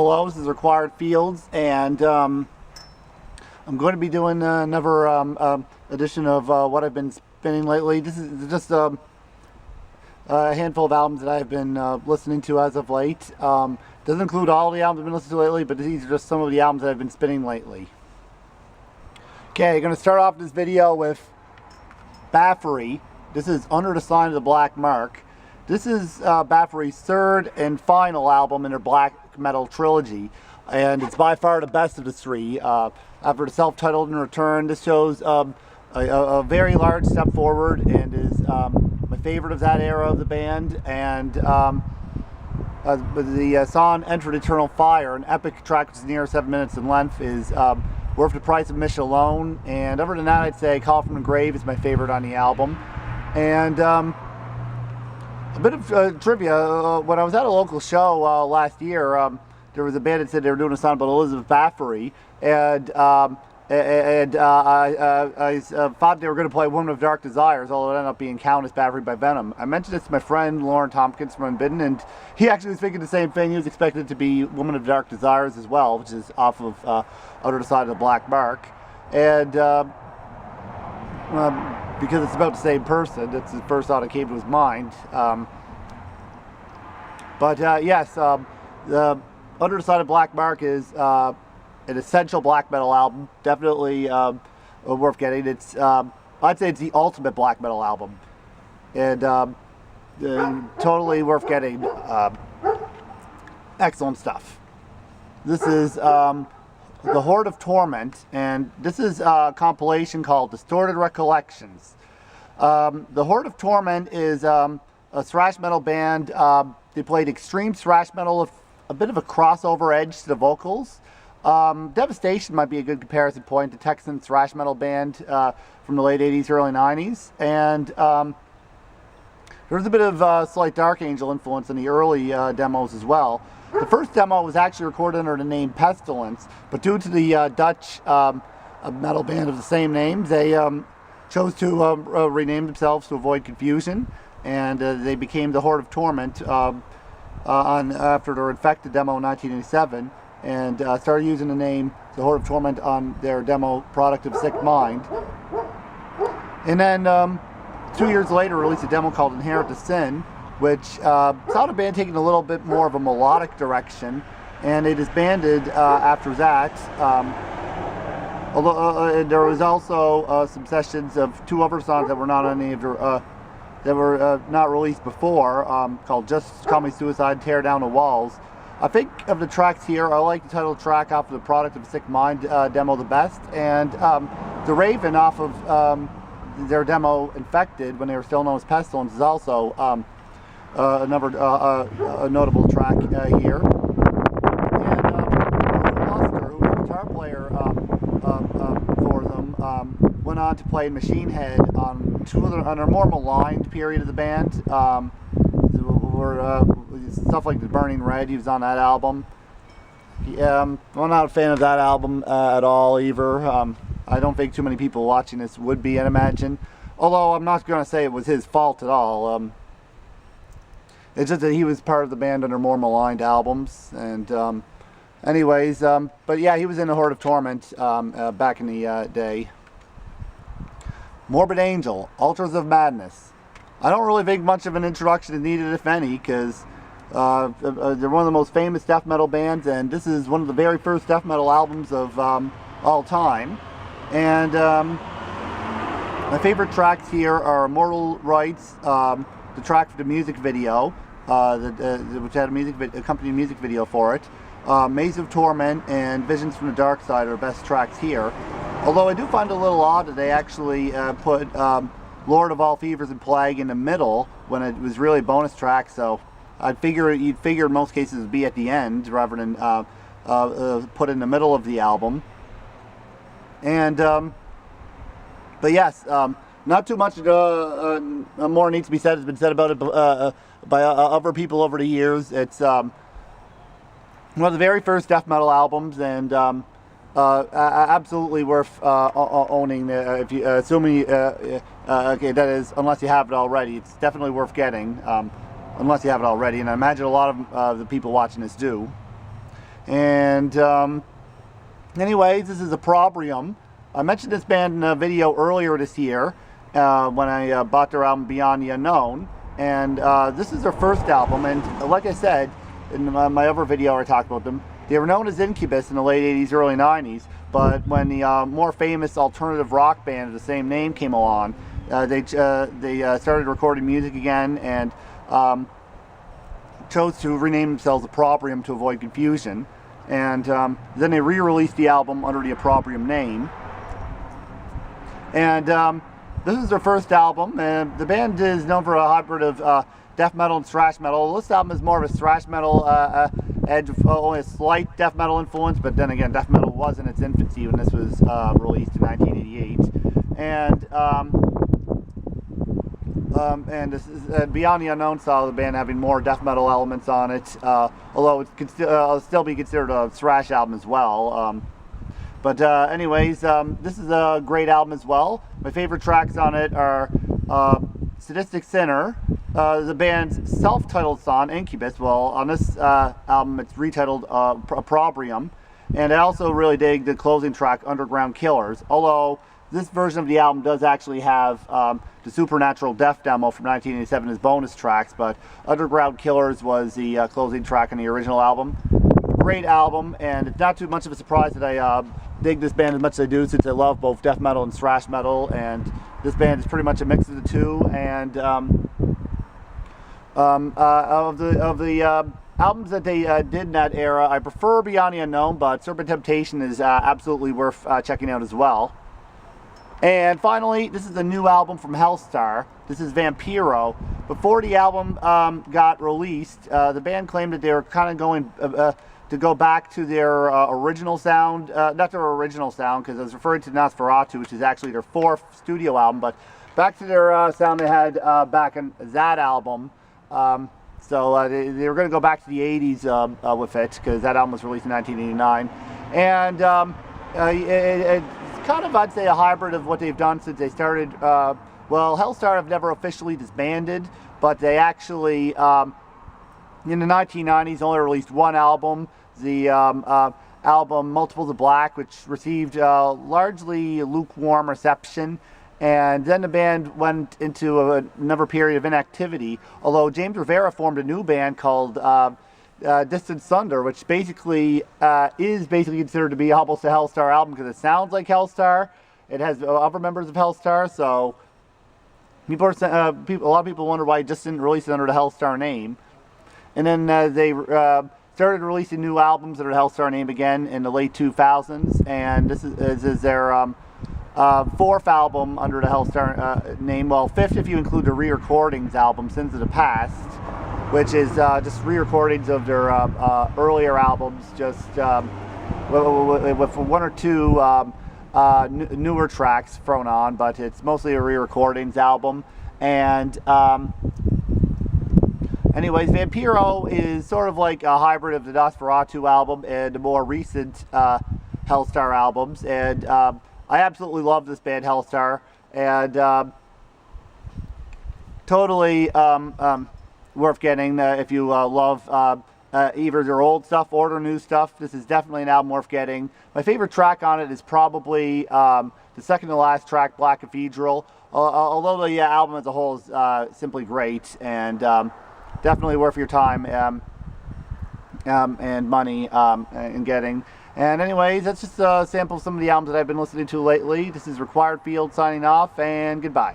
Hello, this is Required Fields, and I'm going to be doing another edition of what I've been spinning lately. This is just a handful of albums that I've been listening to as of late. Doesn't include all the albums I've been listening to lately, but these are just some of the albums that I've been spinning lately. Okay, I'm going to start off this video with Bathory. This is Under the Sign of the Black Mark. This is Bathory's third and final album in their black metal trilogy, and it's by far the best of the three. After the self-titled and Return, this shows a very large step forward and is my favorite of that era of the band. And the song Enter Eternal Fire, an epic track which is near 7 minutes in length, is worth the price of admission alone. And other than that, I'd say Call from the Grave is my favorite on the album. And a bit of trivia. When I was at a local show last year, there was a band that said they were doing a song about Elizabeth Bathory, and I thought they were going to play Woman of Dark Desires, although it ended up being Countess Bathory by Venom. I mentioned this to my friend Lauren Tompkins from Unbidden, and he actually was thinking the same thing. He was expecting it to be Woman of Dark Desires as well, which is off of Under the Sign of the Black Mark. And because it's about the same person, that's the first thought that came to his mind. Yes, the Under the Sign of Black Mark is an essential black metal album. Definitely worth getting. It's I'd say it's the ultimate black metal album, and totally worth getting. Excellent stuff. This is The Horde of Torment, and this is a compilation called Distorted Recollections. The Horde of Torment is a thrash metal band. They played extreme thrash metal with a bit of a crossover edge to the vocals. Devastation might be a good comparison point, the Texan thrash metal band from the late 80s, early 90s. And there's a bit of slight Dark Angel influence in the early demos as well. The first demo was actually recorded under the name Pestilence, but due to the Dutch metal band of the same name, they chose to rename themselves to avoid confusion, and they became the Horde of Torment after their Infected demo in 1987, and started using the name the Horde of Torment on their demo Product of Sick Mind. And then 2 years later released a demo called Inherit the Sin, which saw the band taking a little bit more of a melodic direction, and they disbanded after that. Although there was also some sessions of two other songs that were not on any of their, that were not released before, called Just Call Me Suicide, Tear Down the Walls. I think of the tracks here, I like the title track off of the Product of Sick Mind demo the best, and The Raven off of their demo Infected, when they were still known as Pestilence, is also a notable track here. And Luster, who was a guitar player for them, went on to play Machine Head on on a more maligned period of the band. Stuff like The Burning Red, he was on that album. I'm not a fan of that album at all either. I don't think too many people watching this would be, I'd imagine. Although I'm not going to say it was his fault at all. It's just that he was part of the band under more maligned albums. And anyways, but yeah, he was in the Horde of Torment back in the day. Morbid Angel, Altars of Madness. I don't really think much of an introduction is needed, if any, because they're one of the most famous death metal bands, and this is one of the very first death metal albums of all time. And my favorite tracks here are Immortal Rights, the track for the music video, which had a accompanying music video for it. Maze of Torment and Visions from the Dark Side are the best tracks here. Although I do find it a little odd that they actually put Lord of All Fevers and Plague in the middle when it was really a bonus track. So you'd figure in most cases it would be at the end rather than put in the middle of the album. And but yes, not too much more needs to be said. Has been said about it by other people over the years. It's one of the very first death metal albums, and absolutely worth owning. If you assuming okay, that is, unless you have it already, it's definitely worth getting. Unless you have it already, and I imagine a lot of the people watching this do. And anyways, this is Opprobrium. I mentioned this band in a video earlier this year when I bought their album Beyond the Unknown. And this is their first album, and like I said in my other video I talked about them, they were known as Incubus in the late 80s, early 90s, but when the more famous alternative rock band of the same name came along, they started recording music again and chose to rename themselves Opprobrium to avoid confusion. And then they re-released the album under the Opprobrium name. And this is their first album, and the band is known for a hybrid of death metal and thrash metal. This album is more of a thrash metal edge, only a slight death metal influence, but then again, death metal was in its infancy when this was released in 1988. And this is Beyond the Unknown style of the band having more death metal elements on it, although it could still be considered a thrash album as well. But anyways, this is a great album as well. My favorite tracks on it are Sadistic Sinner, the band's self-titled song, Incubus. Well, on this album, it's retitled Opprobrium. And I also really dig the closing track, Underground Killers. Although this version of the album does actually have the Supernatural Death demo from 1987 as bonus tracks, but Underground Killers was the closing track on the original album. Great album, and it's not too much of a surprise that I dig this band as much as I do, since I love both death metal and thrash metal, and this band is pretty much a mix of the two. And of the albums that they did in that era, I prefer Beyond the Unknown, but Serpent Temptation is absolutely worth checking out as well. And finally, this is a new album from Hellstar. This is Vampiro. Before the album got released, the band claimed that they were kind of going to go back to their original sound. Not their original sound, because I was referring to Nosferatu, which is actually their fourth studio album, but back to their sound they had back in that album. So they were going to go back to the 80s with it, because that album was released in 1989. And it's kind of, I'd say, a hybrid of what they've done since they started. Well, Hellstar have never officially disbanded, but they actually, in the 1990s, only released one album, the album Multiples of Black, which received largely lukewarm reception. And then the band went into another period of inactivity, although James Rivera formed a new band called Distant Thunder, which basically is considered to be almost a Hellstar album, because it sounds like Hellstar. It has other members of Hellstar, so a lot of people wonder why it just didn't release it under the Hellstar name. And then they started releasing new albums under the Hellstar name again in the late 2000s, and this is their fourth album under the Hellstar name. Well, fifth if you include the re-recordings album, Sins of the Past, which is just re-recordings of their earlier albums, just with one or two newer tracks thrown on, but it's mostly a re-recordings album. And anyways, Vampiro is sort of like a hybrid of the Nosferatu album and the more recent Hellstar albums. And I absolutely love this band, Hellstar, and totally worth getting if you love either their old stuff or their new stuff. This is definitely an album worth getting. My favorite track on it is probably the second to last track, Black Cathedral, although the album as a whole is simply great, and definitely worth your time and money in getting. And anyways, that's just a sample of some of the albums that I've been listening to lately. This is Required Field signing off, and goodbye.